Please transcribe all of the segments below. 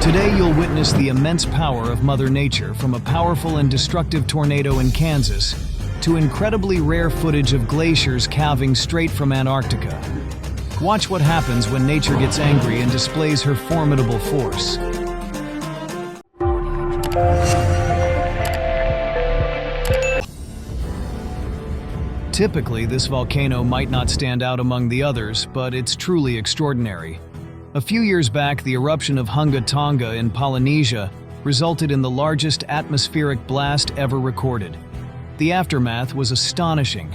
Today you'll witness the immense power of Mother Nature, from a powerful and destructive tornado in Kansas to incredibly rare footage of glaciers calving straight from Antarctica. Watch what happens when nature gets angry and displays her formidable force. Typically, this volcano might not stand out among the others, but it's truly extraordinary. A few years back, the eruption of Hunga Tonga in Polynesia resulted in the largest atmospheric blast ever recorded. The aftermath was astonishing.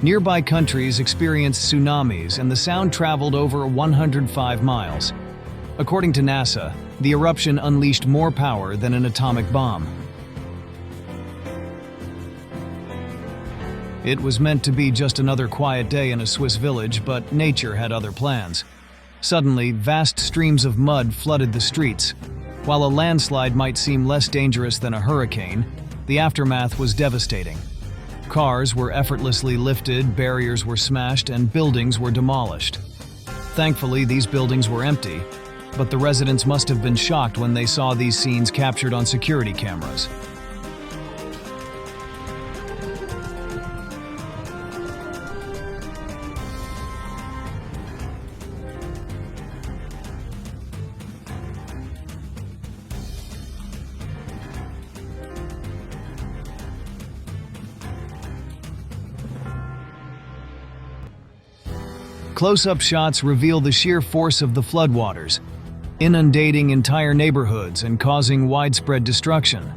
Nearby countries experienced tsunamis, and the sound traveled over 105 miles. According to NASA, the eruption unleashed more power than an atomic bomb. It was meant to be just another quiet day in a Swiss village, but nature had other plans. Suddenly, vast streams of mud flooded the streets. While a landslide might seem less dangerous than a hurricane, the aftermath was devastating. Cars were effortlessly lifted, barriers were smashed, and buildings were demolished. Thankfully, these buildings were empty, but the residents must have been shocked when they saw these scenes captured on security cameras. Close-up shots reveal the sheer force of the floodwaters, inundating entire neighborhoods and causing widespread destruction.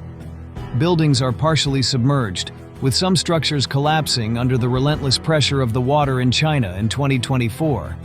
Buildings are partially submerged, with some structures collapsing under the relentless pressure of the water in China in 2024.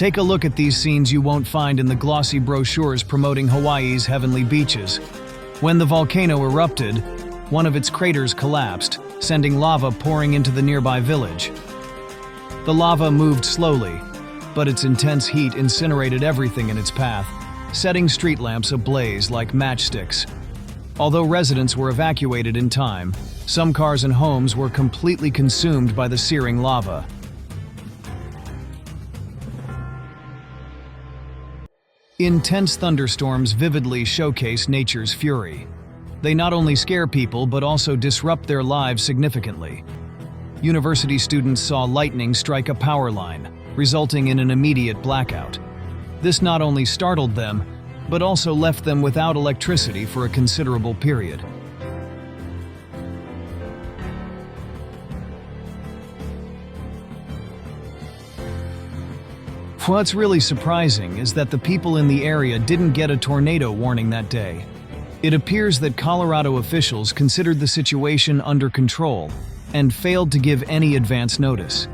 Take a look at these scenes you won't find in the glossy brochures promoting Hawaii's heavenly beaches. When the volcano erupted, one of its craters collapsed, sending lava pouring into the nearby village. The lava moved slowly, but its intense heat incinerated everything in its path, setting street lamps ablaze like matchsticks. Although residents were evacuated in time, some cars and homes were completely consumed by the searing lava. Intense thunderstorms vividly showcase nature's fury. They not only scare people but also disrupt their lives significantly. University students saw lightning strike a power line, resulting in an immediate blackout. This not only startled them, but also left them without electricity for a considerable period. What's really surprising is that the people in the area didn't get a tornado warning that day. It appears that Colorado officials considered the situation under control and failed to give any advance notice.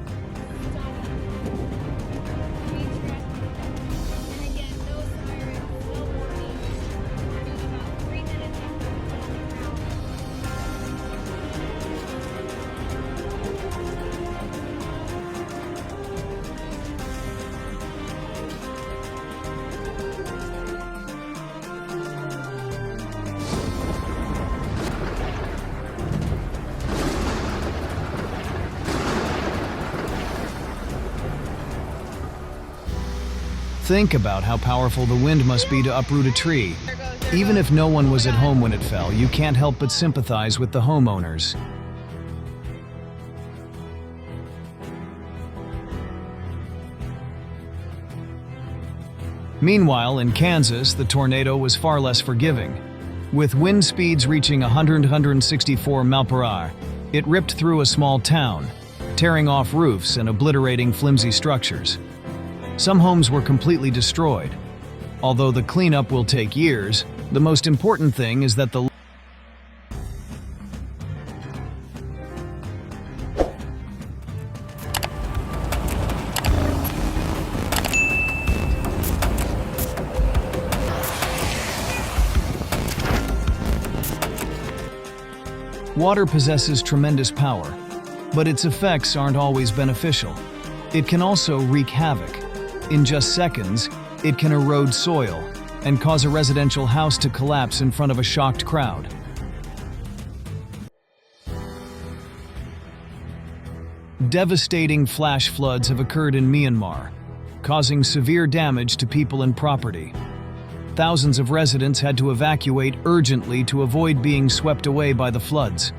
Think about how powerful the wind must be to uproot a tree. Even if no one was at home when it fell, you can't help but sympathize with the homeowners. Meanwhile, in Kansas, the tornado was far less forgiving. With wind speeds reaching 164 miles per hour, it ripped through a small town, tearing off roofs and obliterating flimsy structures. Some homes were completely destroyed. Although the cleanup will take years, the most important thing is that the Water possesses tremendous power, but its effects aren't always beneficial. It can also wreak havoc. In just seconds, it can erode soil and cause a residential house to collapse in front of a shocked crowd. Devastating flash floods have occurred in Myanmar, causing severe damage to people and property. Thousands of residents had to evacuate urgently to avoid being swept away by the floods.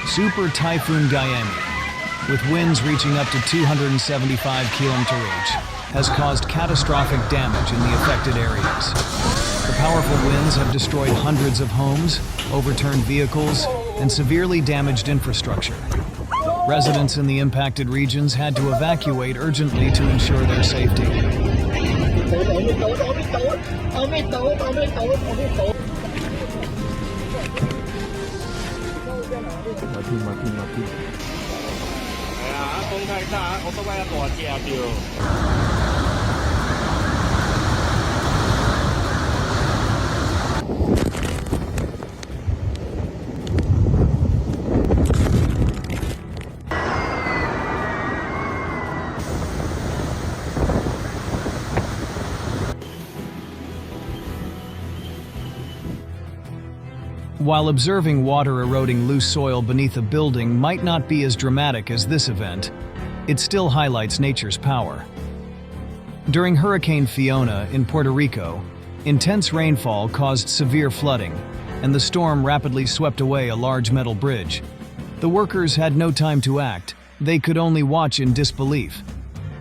Super Typhoon Gayami, with winds reaching up to 275 km/h, has caused catastrophic damage in the affected areas. The powerful winds have destroyed hundreds of homes, overturned vehicles, and severely damaged infrastructure. Residents in the impacted regions had to evacuate urgently to ensure their safety. While observing water eroding loose soil beneath a building might not be as dramatic as this event, it still highlights nature's power. During Hurricane Fiona in Puerto Rico, intense rainfall caused severe flooding, and the storm rapidly swept away a large metal bridge. The workers had no time to act. They could only watch in disbelief.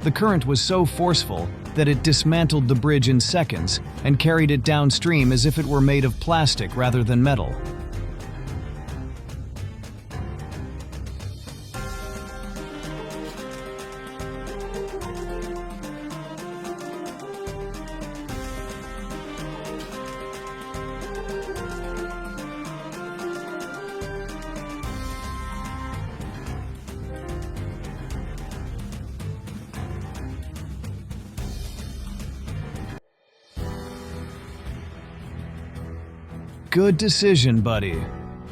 The current was so forceful that it dismantled the bridge in seconds and carried it downstream as if it were made of plastic rather than metal. Good decision, buddy.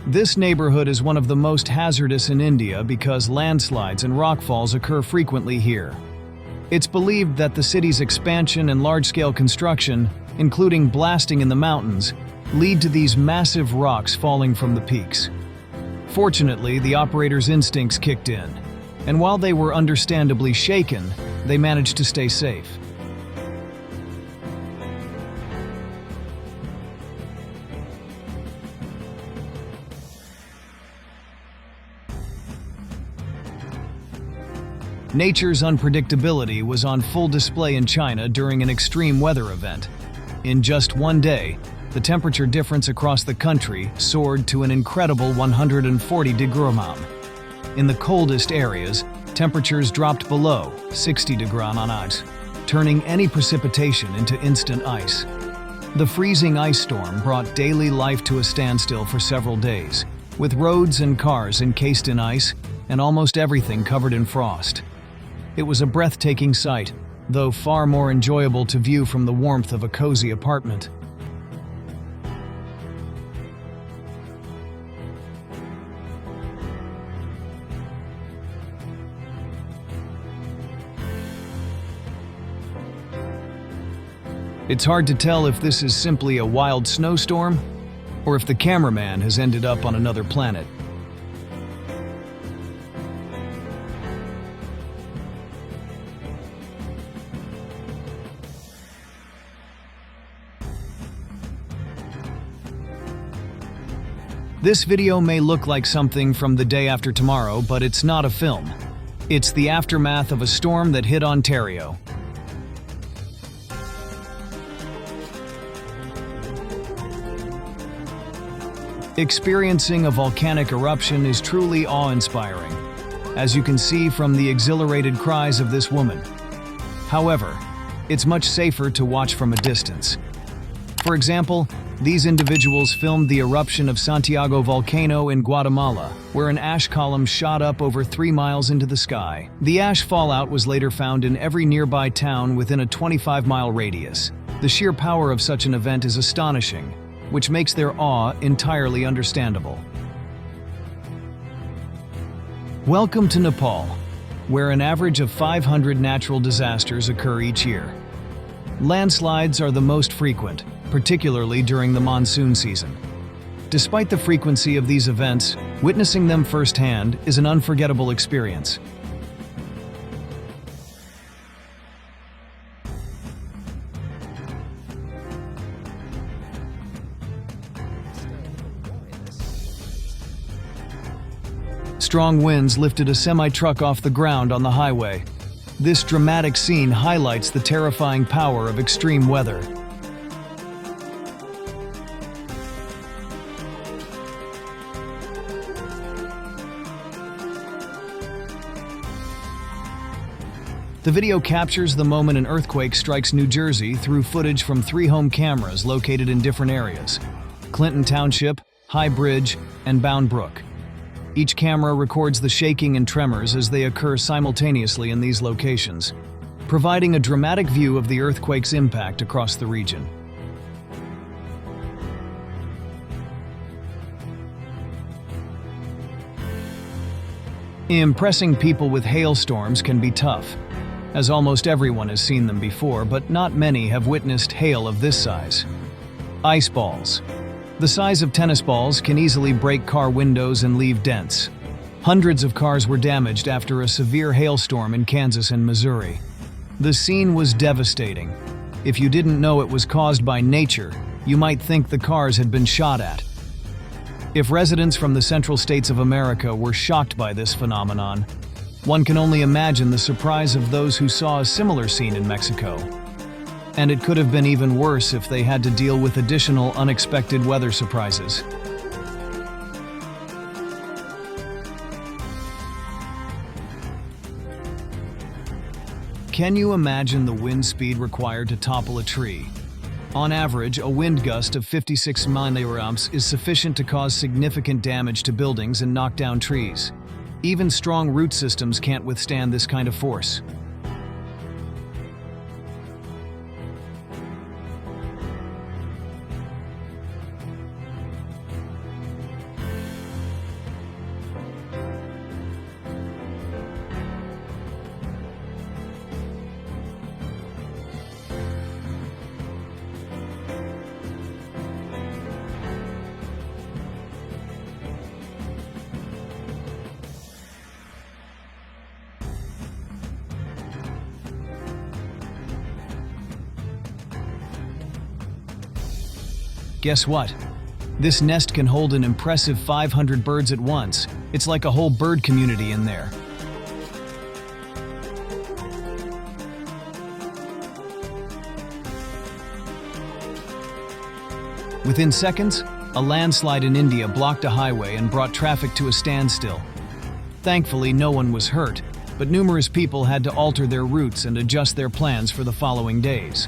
This neighborhood is one of the most hazardous in India because landslides and rockfalls occur frequently here. It's believed that the city's expansion and large-scale construction, including blasting in the mountains, lead to these massive rocks falling from the peaks. Fortunately, the operators' instincts kicked in, and while they were understandably shaken, they managed to stay safe. Nature's unpredictability was on full display in China during an extreme weather event. In just one day, the temperature difference across the country soared to an incredible 140 degrees. In the coldest areas, temperatures dropped below 60 degrees on ice, turning any precipitation into instant ice. The freezing ice storm brought daily life to a standstill for several days, with roads and cars encased in ice and almost everything covered in frost. It was a breathtaking sight, though far more enjoyable to view from the warmth of a cozy apartment. It's hard to tell if this is simply a wild snowstorm, or if the cameraman has ended up on another planet. This video may look like something from the day after tomorrow, but it's not a film. It's the aftermath of a storm that hit Ontario. Experiencing a volcanic eruption is truly awe-inspiring, as you can see from the exhilarated cries of this woman. However, it's much safer to watch from a distance. For example, These individuals filmed the eruption of Santiago volcano in Guatemala, where an ash column shot up over 3 miles into the sky. The ash fallout was later found in every nearby town within a 25-mile radius. The sheer power of such an event is astonishing, which makes their awe entirely understandable. Welcome to Nepal, where an average of 500 natural disasters occur each year. Landslides are the most frequent, particularly during the monsoon season. Despite the frequency of these events, witnessing them firsthand is an unforgettable experience. Strong winds lifted a semi-truck off the ground on the highway. This dramatic scene highlights the terrifying power of extreme weather. The video captures the moment an earthquake strikes New Jersey through footage from 3 home cameras located in different areas: Clinton Township, High Bridge, and Bound Brook. Each camera records the shaking and tremors as they occur simultaneously in these locations, providing a dramatic view of the earthquake's impact across the region. Impressing people with hailstorms can be tough, as almost everyone has seen them before, but not many have witnessed hail of this size. Ice balls. The size of tennis balls can easily break car windows and leave dents. Hundreds of cars were damaged after a severe hailstorm in Kansas and Missouri. The scene was devastating. If you didn't know it was caused by nature, you might think the cars had been shot at. If residents from the Central States of America were shocked by this phenomenon, one can only imagine the surprise of those who saw a similar scene in Mexico. And it could have been even worse if they had to deal with additional unexpected weather surprises. Can you imagine the wind speed required to topple a tree? On average, a wind gust of 56 mph is sufficient to cause significant damage to buildings and knock down trees. Even strong root systems can't withstand this kind of force. Guess what? This nest can hold an impressive 500 birds at once. It's like a whole bird community in there. Within seconds, a landslide in India blocked a highway and brought traffic to a standstill. Thankfully, no one was hurt, but numerous people had to alter their routes and adjust their plans for the following days.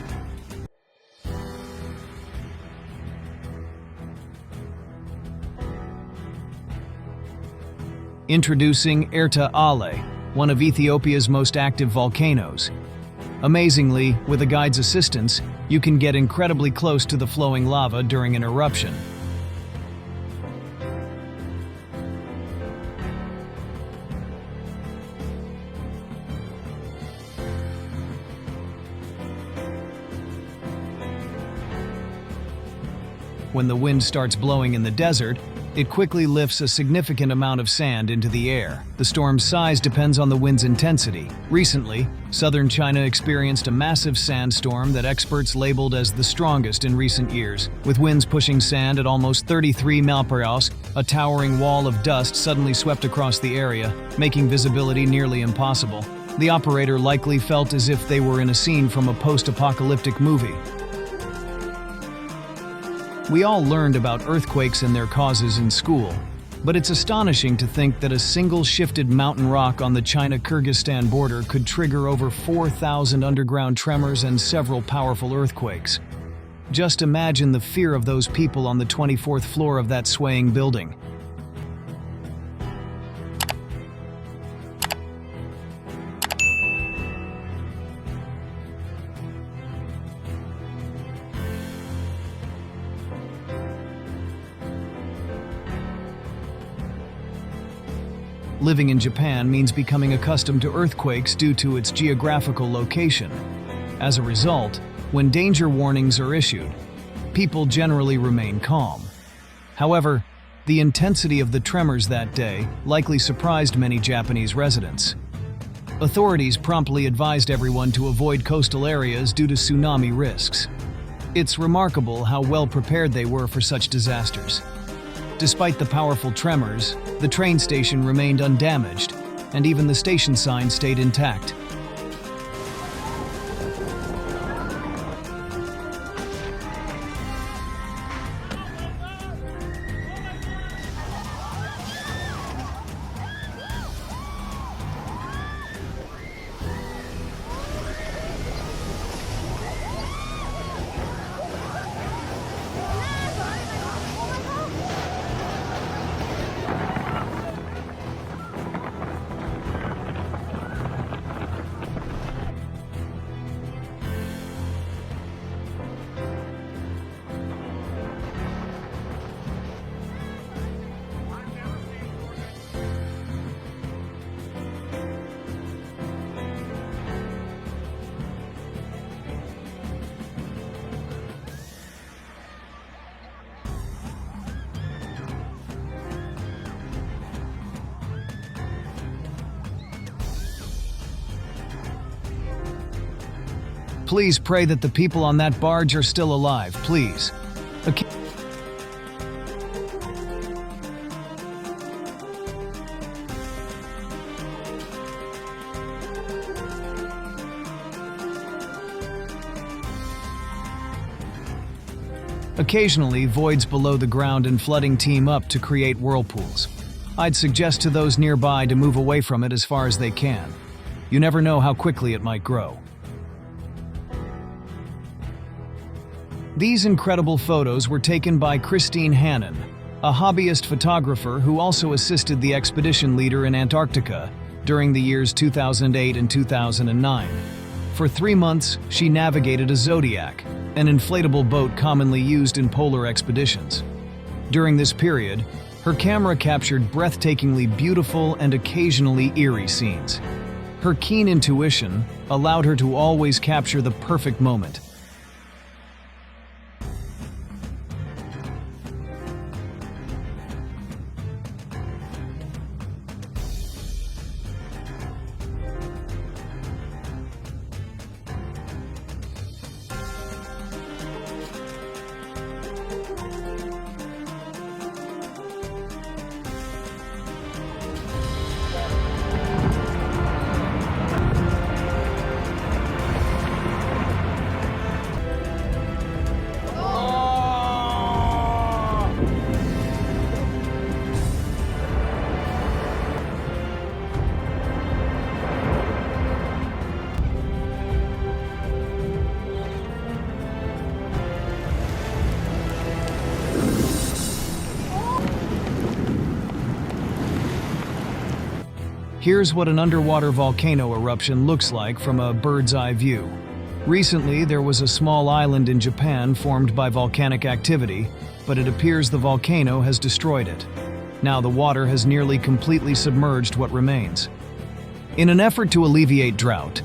Introducing Erta Ale, one of Ethiopia's most active volcanoes. Amazingly, with a guide's assistance, you can get incredibly close to the flowing lava during an eruption. When the wind starts blowing in the desert, it quickly lifts a significant amount of sand into the air. The storm's size depends on the wind's intensity. Recently, southern China experienced a massive sandstorm that experts labeled as the strongest in recent years. With winds pushing sand at almost 33 mph, a towering wall of dust suddenly swept across the area, making visibility nearly impossible. The operator likely felt as if they were in a scene from a post-apocalyptic movie. We all learned about earthquakes and their causes in school, but it's astonishing to think that a single shifted mountain rock on the China-Kyrgyzstan border could trigger over 4,000 underground tremors and several powerful earthquakes. Just imagine the fear of those people on the 24th floor of that swaying building. Living in Japan means becoming accustomed to earthquakes due to its geographical location. As a result, when danger warnings are issued, people generally remain calm. However, the intensity of the tremors that day likely surprised many Japanese residents. Authorities promptly advised everyone to avoid coastal areas due to tsunami risks. It's remarkable how well prepared they were for such disasters. Despite the powerful tremors, the train station remained undamaged, and even the station sign stayed intact. Please pray that the people on that barge are still alive, please. Occasionally, voids below the ground and flooding team up to create whirlpools. I'd suggest to those nearby to move away from it as far as they can. You never know how quickly it might grow. These incredible photos were taken by Christine Hannon, a hobbyist photographer who also assisted the expedition leader in Antarctica during the years 2008 and 2009. For 3 months, she navigated a Zodiac, an inflatable boat commonly used in polar expeditions. During this period, her camera captured breathtakingly beautiful and occasionally eerie scenes. Her keen intuition allowed her to always capture the perfect moment. Here's what an underwater volcano eruption looks like from a bird's-eye view. Recently, there was a small island in Japan formed by volcanic activity, but it appears the volcano has destroyed it. Now the water has nearly completely submerged what remains. In an effort to alleviate drought,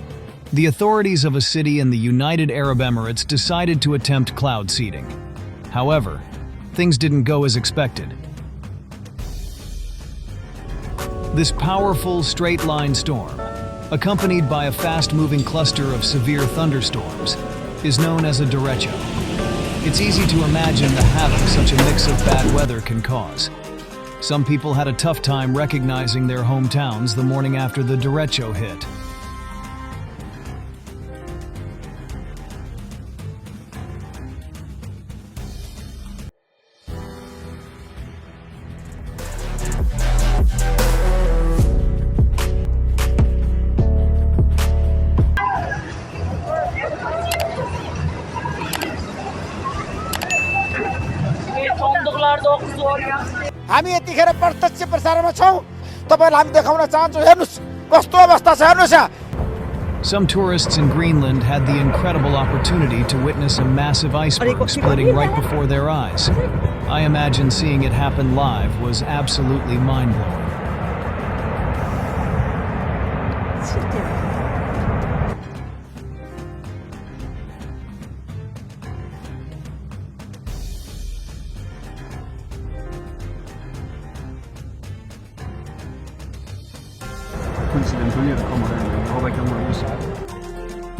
the authorities of a city in the United Arab Emirates decided to attempt cloud seeding. However, things didn't go as expected. This powerful straight-line storm, accompanied by a fast-moving cluster of severe thunderstorms, is known as a derecho. It's easy to imagine the havoc such a mix of bad weather can cause. Some people had a tough time recognizing their hometowns the morning after the derecho hit. हामी यतिखेर प्रत्यक्ष प्रसारणमा छौं तपाईहरुलाई हामी देखाउन चाहन्छौं हेर्नुस् कस्तो अवस्था छ हेर्नुस् यहाँ Some tourists in Greenland had the incredible opportunity to witness a massive iceberg splitting right before their eyes. I imagine seeing it happen live was absolutely mind-blowing.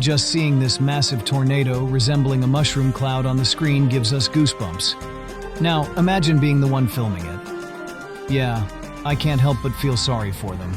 Just seeing this massive tornado resembling a mushroom cloud on the screen gives us goosebumps. Now, imagine being the one filming it. Yeah, I can't help but feel sorry for them.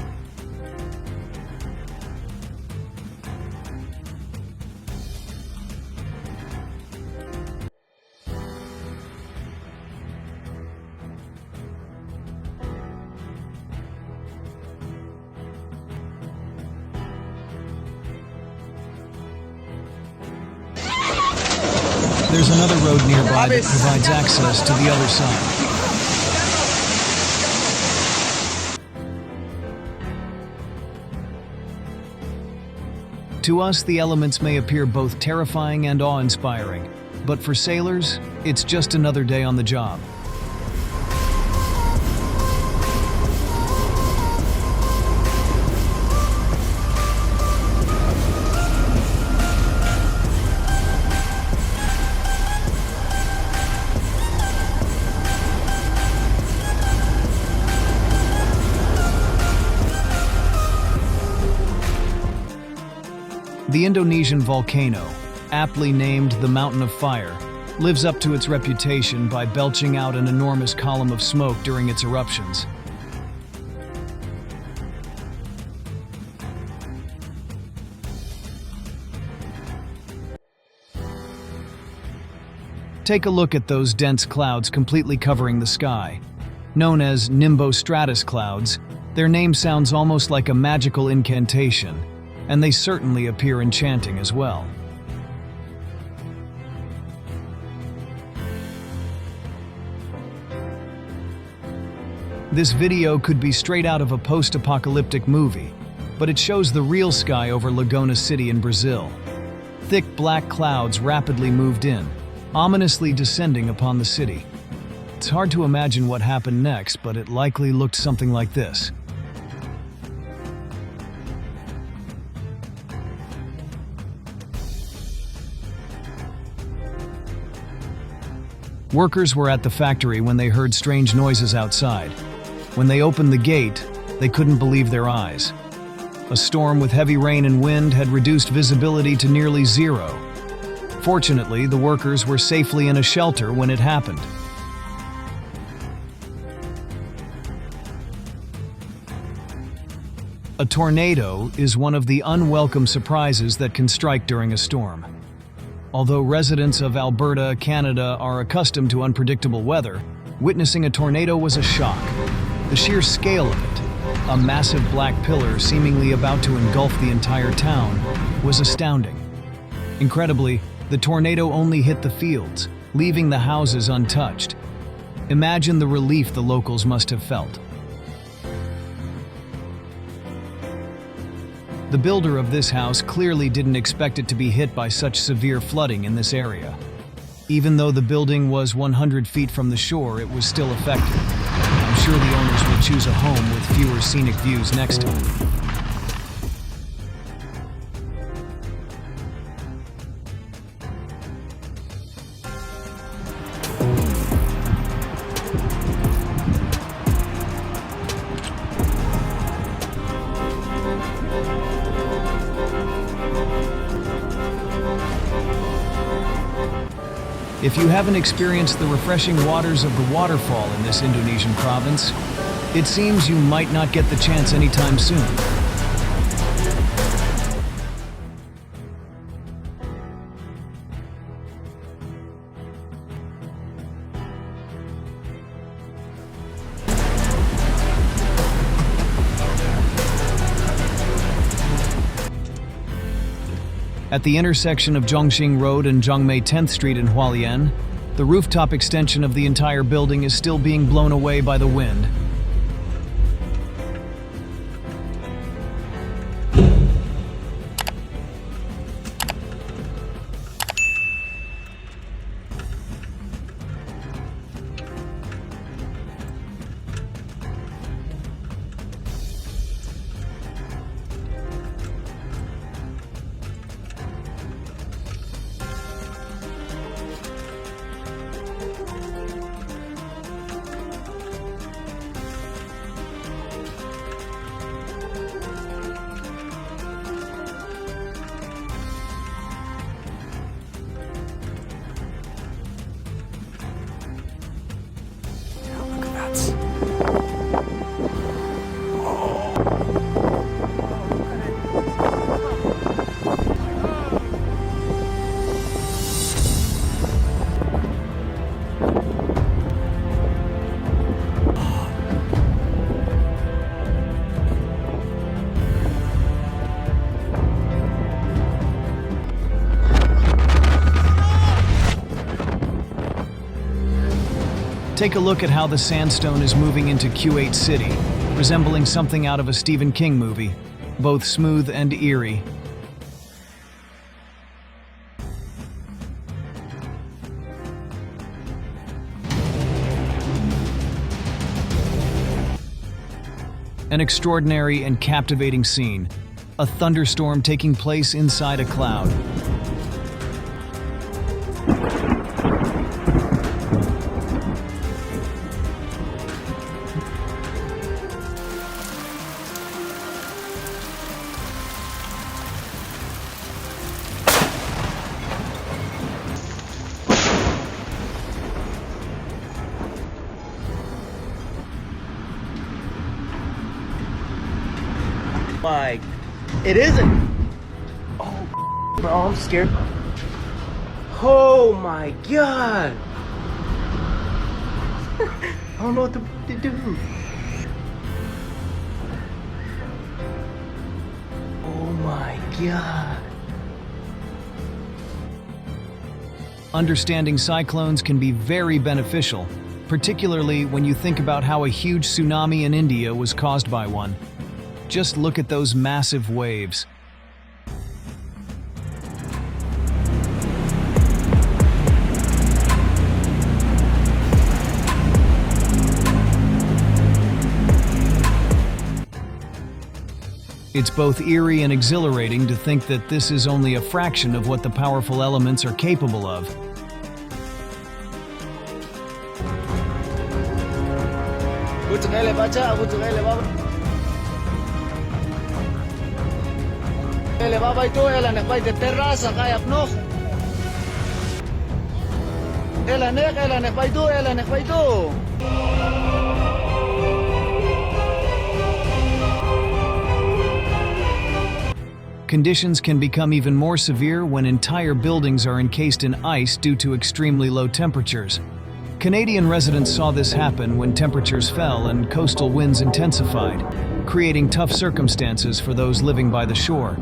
There's another road nearby that provides access to the other side. To us, the elements may appear both terrifying and awe-inspiring, but for sailors, it's just another day on the job. The Indonesian volcano, aptly named the Mountain of Fire, lives up to its reputation by belching out an enormous column of smoke during its eruptions. Take a look at those dense clouds completely covering the sky. Known as nimbostratus clouds, their name sounds almost like a magical incantation, and they certainly appear enchanting as well. This video could be straight out of a post-apocalyptic movie, but it shows the real sky over Laguna City in Brazil. Thick black clouds rapidly moved in, ominously descending upon the city. It's hard to imagine what happened next, but it likely looked something like this. Workers were at the factory when they heard strange noises outside. When they opened the gate, they couldn't believe their eyes. A storm with heavy rain and wind had reduced visibility to nearly zero. Fortunately, the workers were safely in a shelter when it happened. A tornado is one of the unwelcome surprises that can strike during a storm. Although residents of Alberta, Canada are accustomed to unpredictable weather, witnessing a tornado was a shock. The sheer scale of it, a massive black pillar seemingly about to engulf the entire town, was astounding. Incredibly, the tornado only hit the fields, leaving the houses untouched. Imagine the relief the locals must have felt. The builder of this house clearly didn't expect it to be hit by such severe flooding in this area. Even though the building was 100 feet from the shore, it was still affected. I'm sure the owners will choose a home with fewer scenic views next time. If you haven't experienced the refreshing waters of the waterfall in this Indonesian province, it seems you might not get the chance anytime soon. At the intersection of Zhongxing Road and Zhongmei 10th Street in Hualien, The rooftop extension of the entire building is still being blown away by the wind. Take a look at how the sandstone is moving into Q8 City, resembling something out of a Stephen King movie, both smooth and eerie. An extraordinary and captivating scene, a thunderstorm taking place inside a cloud. My, it isn't. Oh, bro, I'm scared. Oh my god. I don't know what to do. Oh my god. Understanding cyclones can be very beneficial, particularly when you think about how a huge tsunami in India was caused by one. Just look at those massive waves. It's both eerie and exhilarating to think that this is only a fraction of what the powerful elements are capable of. Conditions can become even more severe when entire buildings are encased in ice due to extremely low temperatures. Canadian residents saw this happen when temperatures fell and coastal winds intensified, creating tough circumstances for those living by the shore.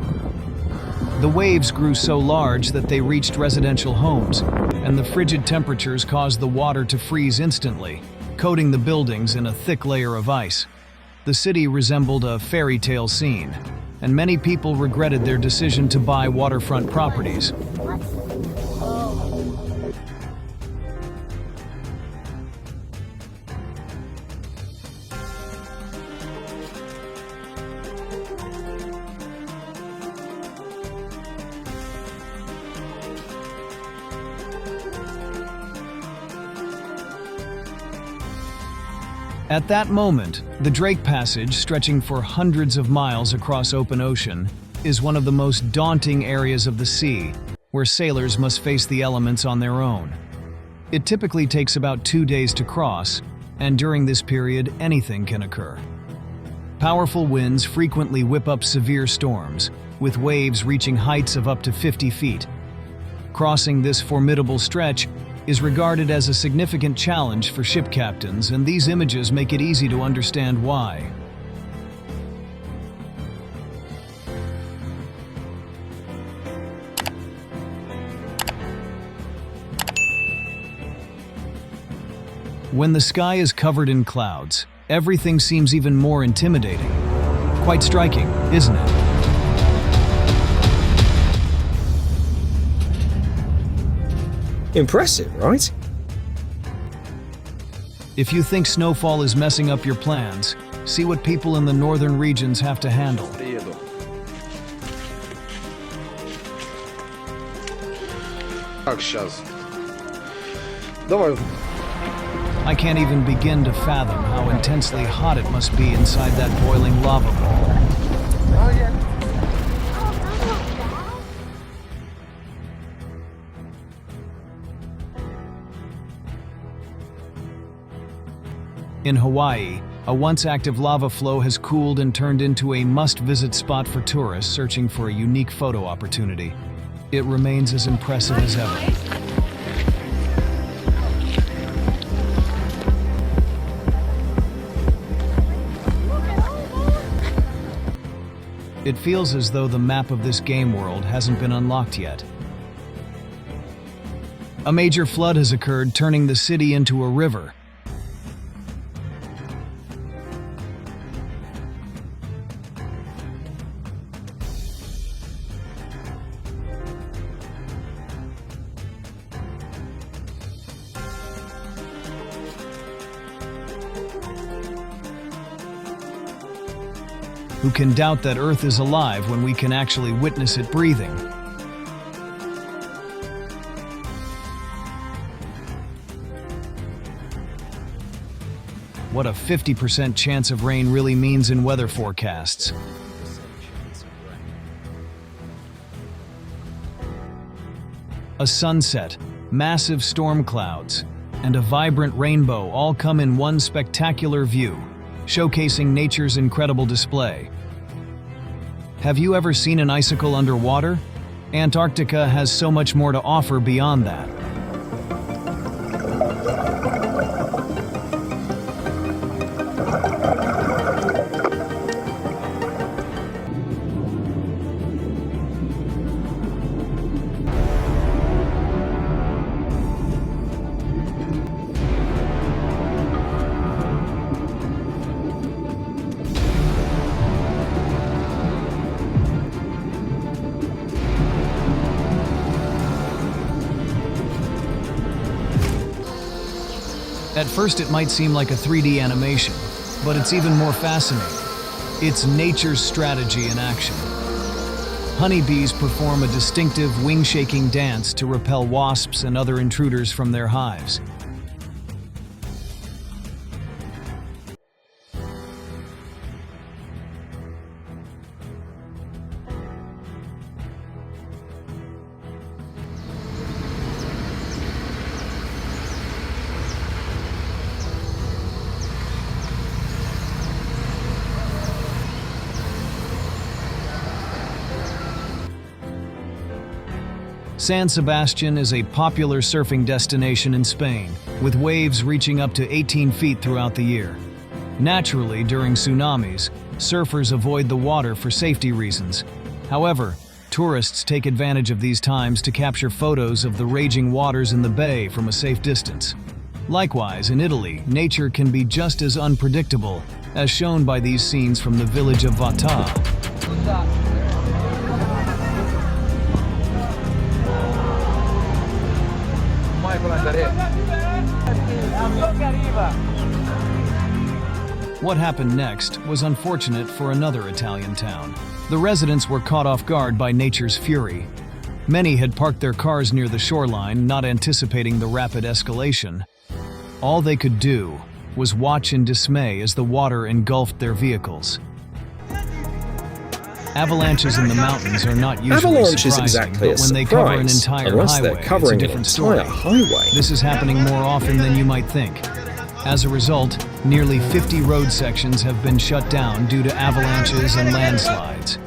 The waves grew so large that they reached residential homes, and the frigid temperatures caused the water to freeze instantly, coating the buildings in a thick layer of ice. The city resembled a fairy tale scene, and many people regretted their decision to buy waterfront properties. At that moment, the Drake Passage, stretching for hundreds of miles across open ocean, is one of the most daunting areas of the sea, where sailors must face the elements on their own. It typically takes about 2 days to cross, and during this period, anything can occur. Powerful winds frequently whip up severe storms, with waves reaching heights of up to 50 feet. Crossing this formidable stretch is regarded as a significant challenge for ship captains, and these images make it easy to understand why. When the sky is covered in clouds, everything seems even more intimidating. Quite striking, isn't it? Impressive, right? If you think snowfall is messing up your plans, see what people in the northern regions have to handle. Так, сейчас. Давай. I can't even begin to fathom how intensely hot it must be inside that boiling lava ball. In Hawaii, a once active lava flow has cooled and turned into a must-visit spot for tourists searching for a unique photo opportunity. It remains as impressive as ever. It feels as though the map of this game world hasn't been unlocked yet. A major flood has occurred, turning the city into a river. Who can doubt that Earth is alive when we can actually witness it breathing? What a 50% chance of rain really means in weather forecasts. A sunset, massive storm clouds, and a vibrant rainbow all come in one spectacular view, showcasing nature's incredible display. Have you ever seen an icicle underwater? Antarctica has so much more to offer beyond that. At first it might seem like a 3D animation, but it's even more fascinating. It's nature's strategy in action. Honeybees perform a distinctive wing-shaking dance to repel wasps and other intruders from their hives. San Sebastian is a popular surfing destination in Spain, with waves reaching up to 18 feet throughout the year. Naturally, during tsunamis, surfers avoid the water for safety reasons. However, tourists take advantage of these times to capture photos of the raging waters in the bay from a safe distance. Likewise, in Italy, nature can be just as unpredictable, as shown by these scenes from the village of Vata. What happened next was unfortunate for another Italian town. The residents were caught off guard by nature's fury. Many had parked their cars near the shoreline, not anticipating the rapid escalation. All they could do was watch in dismay as the water engulfed their vehicles. Avalanches in the mountains are not usually surprising, but when they cover an entire highway, it's a different story. This is happening more often than you might think. As a result, nearly 50 road sections have been shut down due to avalanches and landslides.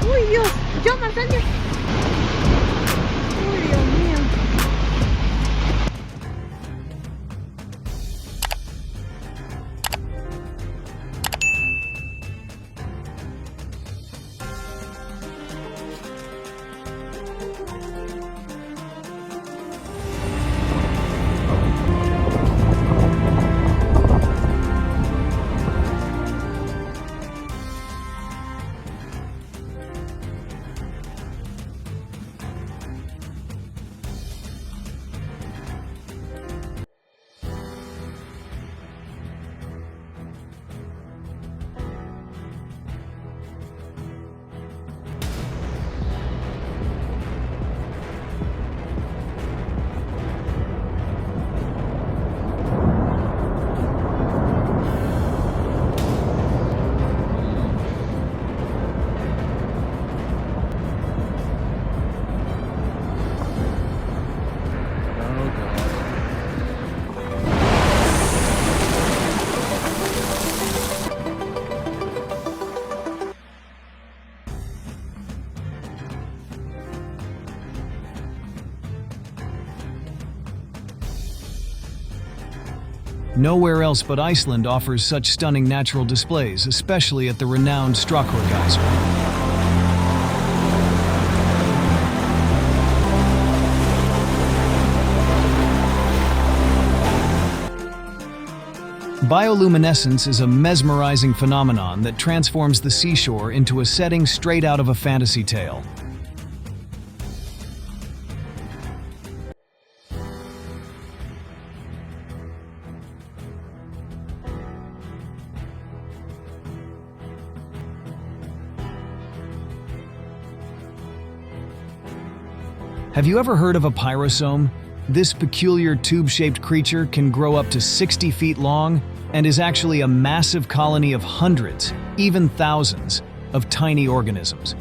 Uy, Dios, yo, Marcelo. Uy, Dios mío. Nowhere else but Iceland offers such stunning natural displays, especially at the renowned Strákur geyser. Bioluminescence is a mesmerizing phenomenon that transforms the seashore into a setting straight out of a fantasy tale. Have you ever heard of a pyrosome? This peculiar tube-shaped creature can grow up to 60 feet long and is actually a massive colony of hundreds, even thousands, of tiny organisms.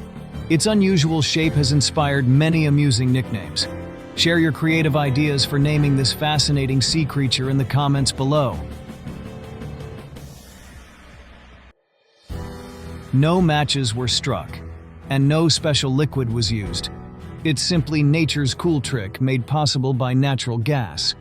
Its unusual shape has inspired many amusing nicknames. Share your creative ideas for naming this fascinating sea creature in the comments below. No matches were struck, and no special liquid was used. It's simply nature's cool trick made possible by natural gas.